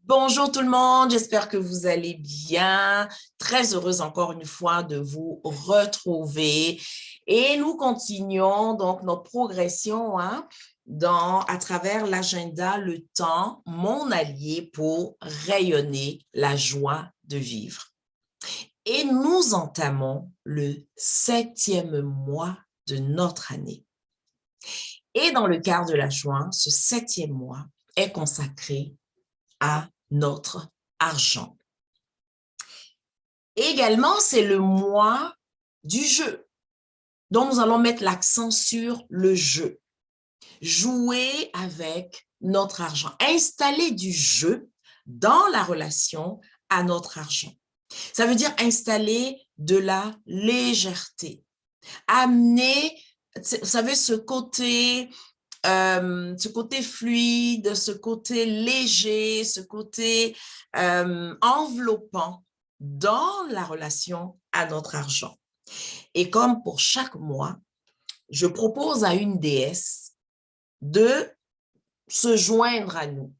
Bonjour tout le monde, j'espère que vous allez bien. Très heureuse encore une fois de vous retrouver. Et nous continuons donc notre progression à travers l'agenda Le Temps, mon allié pour rayonner la joie de vivre. Et nous entamons le 7e mois de notre année. Et dans le quart de la joie, ce 7e mois est consacré à notre argent. Également, c'est le mois du jeu. Donc, nous allons mettre l'accent sur le jeu. Jouer avec notre argent. Installer du jeu dans la relation à notre argent. Ça veut dire installer de la légèreté. Amener, vous savez, ce côté fluide, ce côté léger, ce côté enveloppant dans la relation à notre argent. Et comme pour chaque mois, je propose à une déesse de se joindre à nous.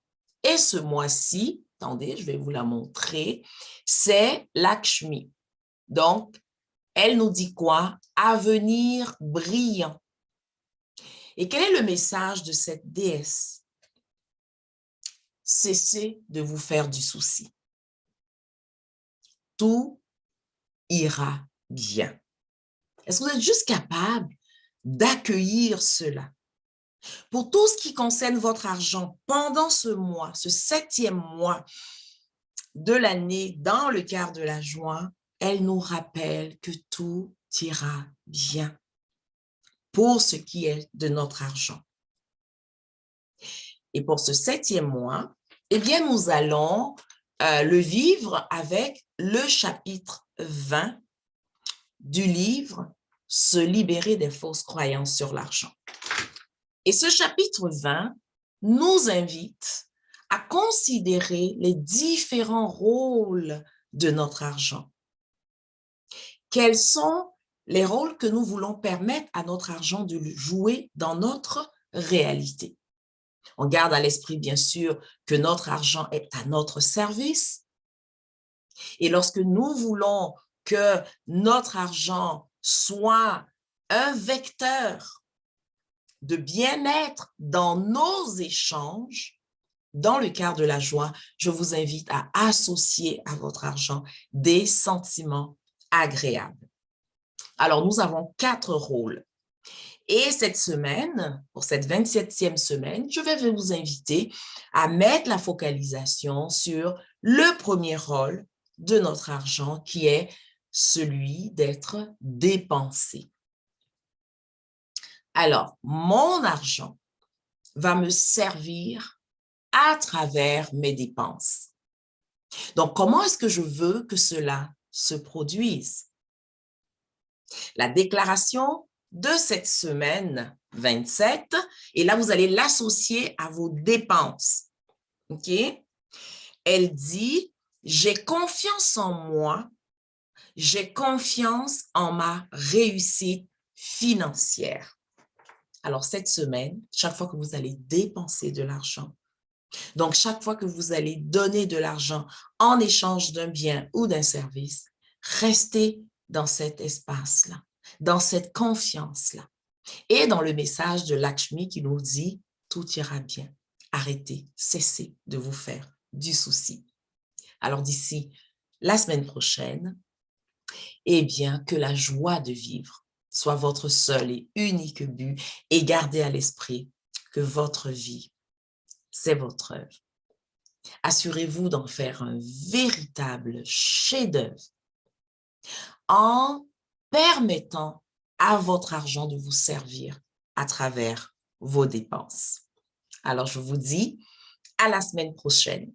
Et ce mois-ci, attendez, je vais vous la montrer, c'est Lakshmi. Donc, elle nous dit quoi? Avenir brillant. Et quel est le message de cette déesse? Cessez de vous faire du souci. Tout ira bien. Est-ce que vous êtes juste capable d'accueillir cela? Pour tout ce qui concerne votre argent, pendant ce mois, ce 7e mois de l'année, dans le quart de la joie, elle nous rappelle que tout ira bien pour ce qui est de notre argent. Et pour ce 7e mois, eh bien, nous allons le vivre avec le chapitre 20 du livre « Se libérer des fausses croyances sur l'argent ». Et ce chapitre 20 nous invite à considérer les différents rôles de notre argent. Quels sont les rôles que nous voulons permettre à notre argent de jouer dans notre réalité? On garde à l'esprit, bien sûr, que notre argent est à notre service. Et lorsque nous voulons que notre argent soit un vecteur de bien-être dans nos échanges, dans le quart de la joie, je vous invite à associer à votre argent des sentiments agréables. Alors, nous avons 4 rôles. Et cette semaine, pour cette 27e semaine, je vais vous inviter à mettre la focalisation sur le premier rôle de notre argent, qui est celui d'être dépensé. Alors, mon argent va me servir à travers mes dépenses. Donc, comment est-ce que je veux que cela se produise? La déclaration de cette semaine 27, et là, vous allez l'associer à vos dépenses. OK? Elle dit, j'ai confiance en moi, j'ai confiance en ma réussite financière. Alors, cette semaine, chaque fois que vous allez dépenser de l'argent, donc chaque fois que vous allez donner de l'argent en échange d'un bien ou d'un service, restez dans cet espace-là, dans cette confiance-là. Et dans le message de Lakshmi qui nous dit « Tout ira bien, arrêtez, cessez de vous faire du souci ». Alors d'ici la semaine prochaine, eh bien, que la joie de vivre soit votre seul et unique but et gardez à l'esprit que votre vie, c'est votre œuvre. Assurez-vous d'en faire un véritable chef-d'œuvre en permettant à votre argent de vous servir à travers vos dépenses. Alors, je vous dis à la semaine prochaine.